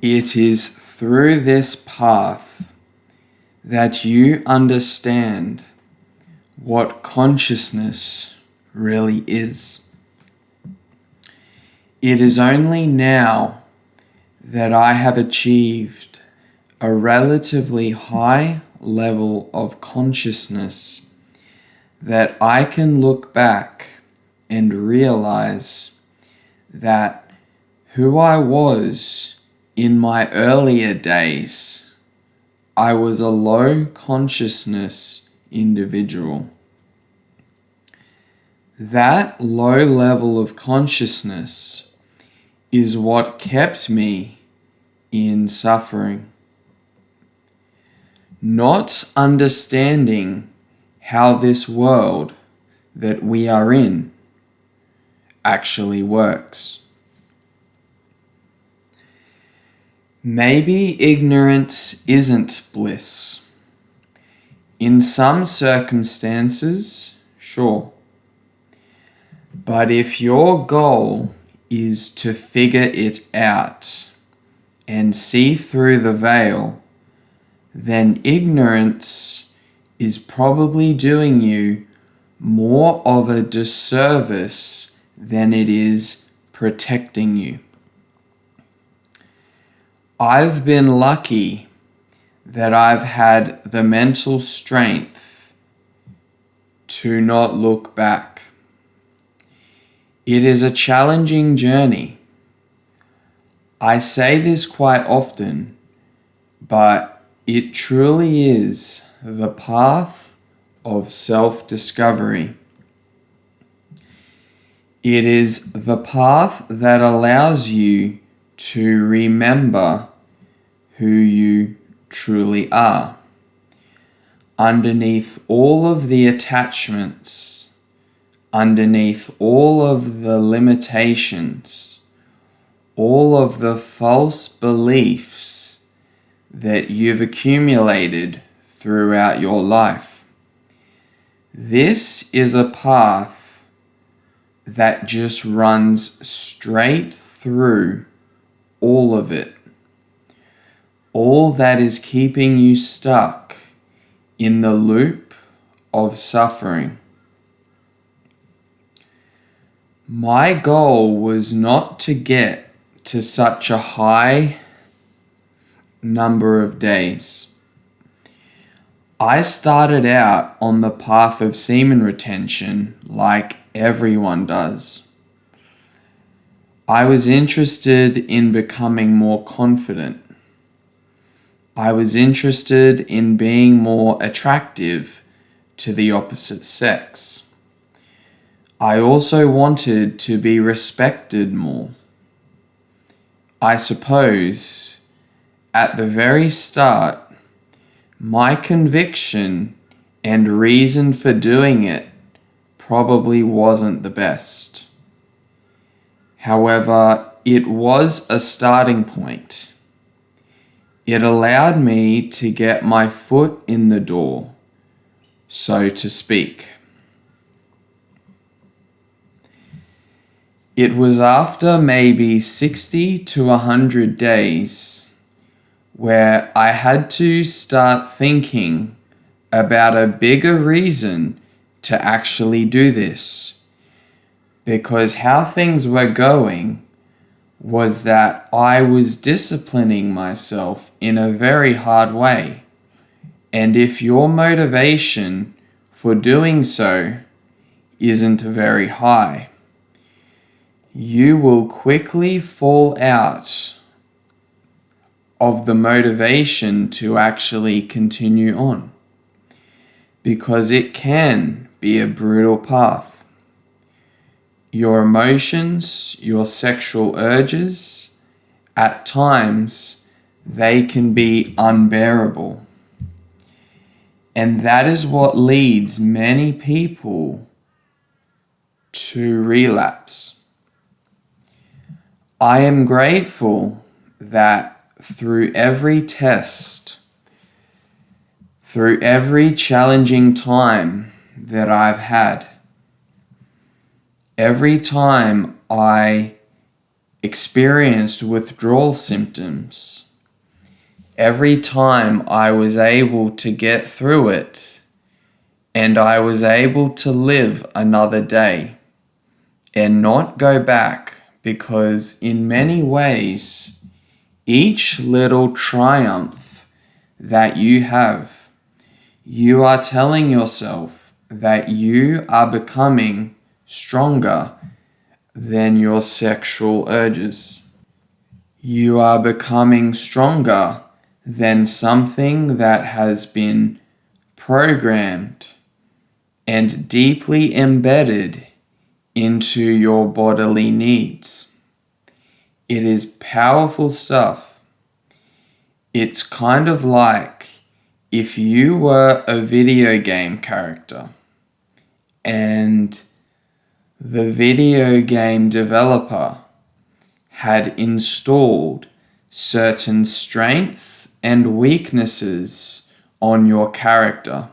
It is through this path that you understand what consciousness really is. It is only now that I have achieved a relatively high level of consciousness that I can look back and realize that who I was in my earlier days, I was a low consciousness individual. That low level of consciousness is what kept me in suffering. Not understanding how this world that we are in actually works. Maybe ignorance isn't bliss. In some circumstances, sure. But if your goal is to figure it out and see through the veil, then ignorance is probably doing you more of a disservice than it is protecting you. I've been lucky that I've had the mental strength to not look back. It is a challenging journey. I say this quite often, but it truly is the path of self-discovery. It is the path that allows you to remember who you truly are. Underneath all of the attachments, underneath all of the limitations, all of the false beliefs that you've accumulated throughout your life. This is a path that just runs straight through all of it. All that is keeping you stuck in the loop of suffering. My goal was not to get to such a high number of days. I started out on the path of semen retention like everyone does. I was interested in becoming more confident. I was interested in being more attractive to the opposite sex. I also wanted to be respected more. I suppose, at the very start, my conviction and reason for doing it probably wasn't the best. However, it was a starting point. It allowed me to get my foot in the door, so to speak. It was after maybe 60 to 100 days where I had to start thinking about a bigger reason to actually do this, because how things were going was that I was disciplining myself in a very hard way. And if your motivation for doing so isn't very high, you will quickly fall out of the motivation to actually continue on, because it can be a brutal path. Your emotions, your sexual urges, at times, they can be unbearable. And that is what leads many people to relapse. I am grateful that through every test, through every challenging time that I've had, every time I experienced withdrawal symptoms. Every time I was able to get through it, and I was able to live another day and not go back, because in many ways, each little triumph that you have, you are telling yourself that you are becoming stronger than your sexual urges. You are becoming stronger than something that has been programmed and deeply embedded into your bodily needs. It is powerful stuff. It's kind of like if you were a video game character and the video game developer had installed certain strengths and weaknesses on your character,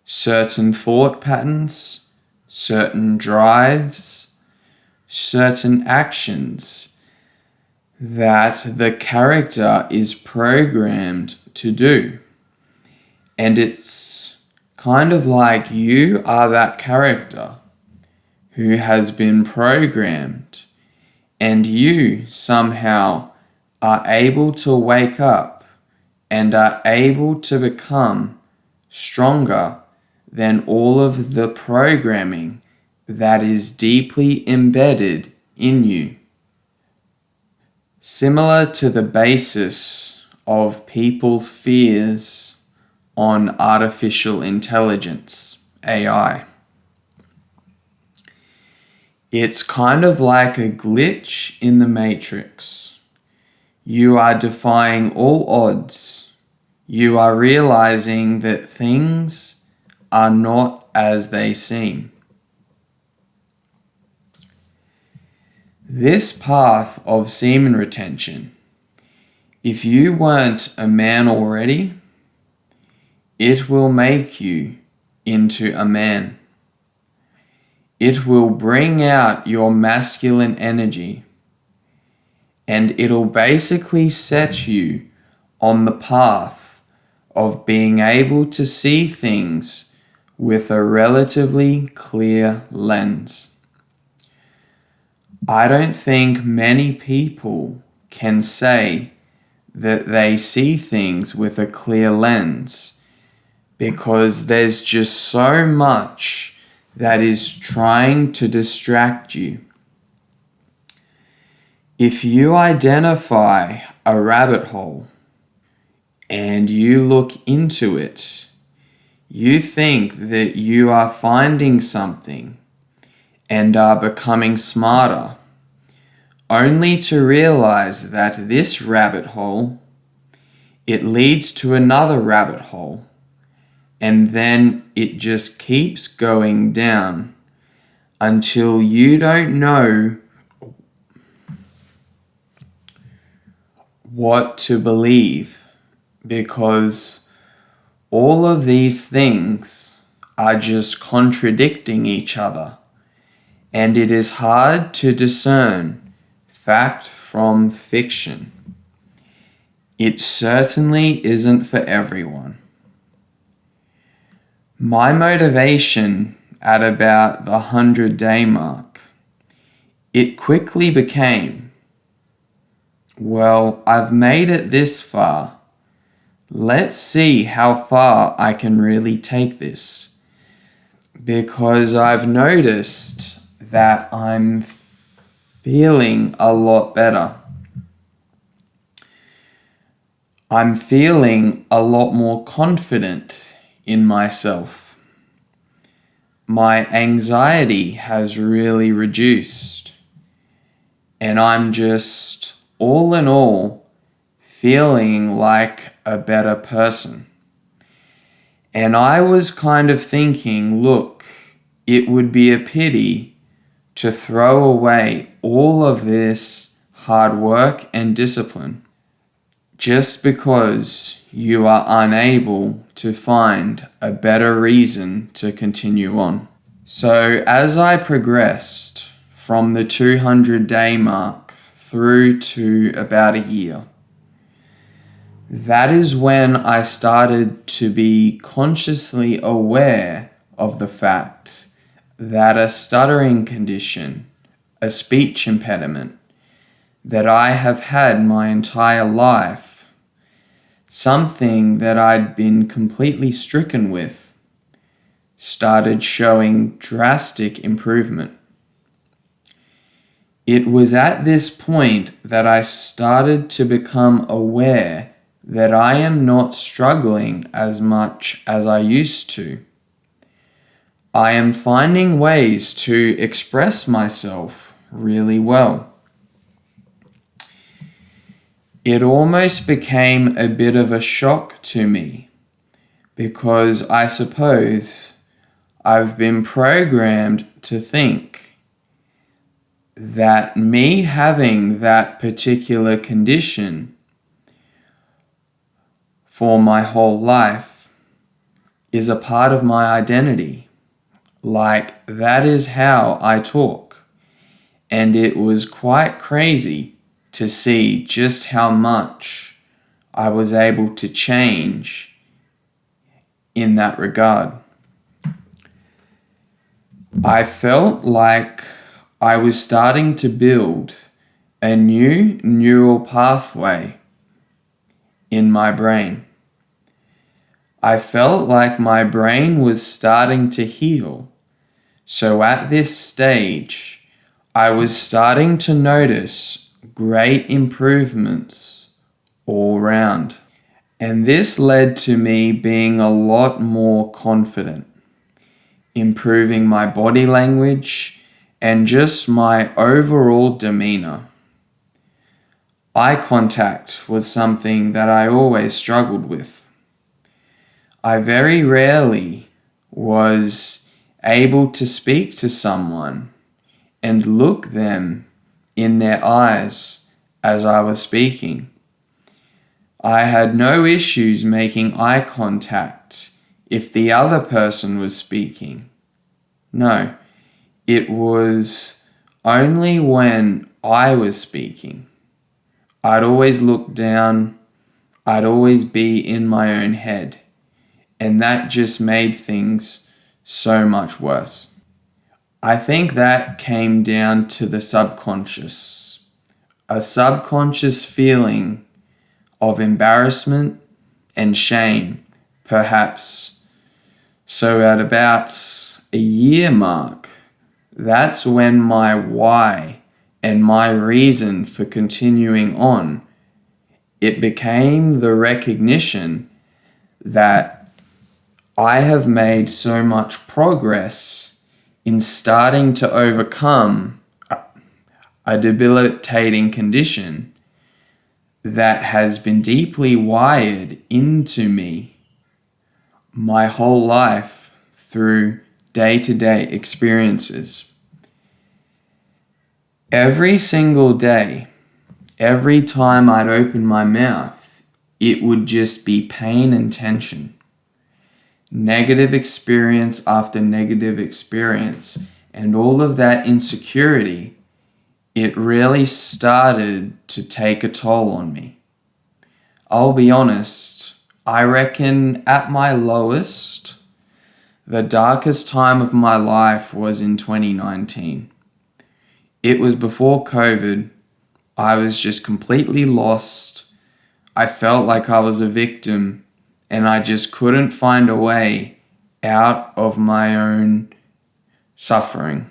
certain thought patterns, certain drives, certain actions that the character is programmed to do. And it's kind of like you are that character who has been programmed, and you somehow are able to wake up and are able to become stronger than all of the programming that is deeply embedded in you. Similar to the basis of people's fears on artificial intelligence, AI. It's kind of like a glitch in the matrix. You are defying all odds. You are realizing that things are not as they seem. This path of semen retention, if you weren't a man already, it will make you into a man. It will bring out your masculine energy, and it'll basically set you on the path of being able to see things with a relatively clear lens. I don't think many people can say that they see things with a clear lens, because there's just so much that is trying to distract you. If you identify a rabbit hole and you look into it, you think that you are finding something and are becoming smarter, only to realize that this rabbit hole, it leads to another rabbit hole, and then it just keeps going down until you don't know what to believe, because all of these things are just contradicting each other, and it is hard to discern fact from fiction. It certainly isn't for everyone. My motivation at about the 100-day mark, it quickly became, well, I've made it this far. Let's see how far I can really take this. Because I've noticed that I'm feeling a lot better. I'm feeling a lot more confident in myself. My anxiety has really reduced, and I'm just, all in all, feeling like a better person. And I was kind of thinking, look, it would be a pity to throw away all of this hard work and discipline just because you are unable to find a better reason to continue on. So as I progressed from the 200-day mark through to about a year. That is when I started to be consciously aware of the fact that a stuttering condition, a speech impediment, that I have had my entire life, something that I'd been completely stricken with, started showing drastic improvement. It was at this point that I started to become aware that I am not struggling as much as I used to. I am finding ways to express myself really well. It almost became a bit of a shock to me because I suppose I've been programmed to think that me having that particular condition for my whole life is a part of my identity. Like, that is how I talk. And it was quite crazy to see just how much I was able to change in that regard. I felt like I was starting to build a new neural pathway in my brain. I felt like my brain was starting to heal. So at this stage, I was starting to notice great improvements all round. And this led to me being a lot more confident, improving my body language and just my overall demeanor. Eye contact was something that I always struggled with. I very rarely was able to speak to someone and look them in their eyes as I was speaking. I had no issues making eye contact if the other person was speaking. No, it was only when I was speaking. I'd always look down, I'd always be in my own head. And that just made things so much worse. I think that came down to the subconscious. A subconscious feeling of embarrassment and shame, perhaps. So at about a year mark, that's when my why and my reason for continuing on, it became the recognition that I have made so much progress in starting to overcome a debilitating condition that has been deeply wired into me my whole life through day-to-day experiences. Every single day, every time I'd open my mouth, it would just be pain and tension. Negative experience after negative experience, and all of that insecurity, it really started to take a toll on me. I'll be honest, I reckon at my lowest, the darkest time of my life was in 2019. It was before COVID. I was just completely lost. I felt like I was a victim. And I just couldn't find a way out of my own suffering.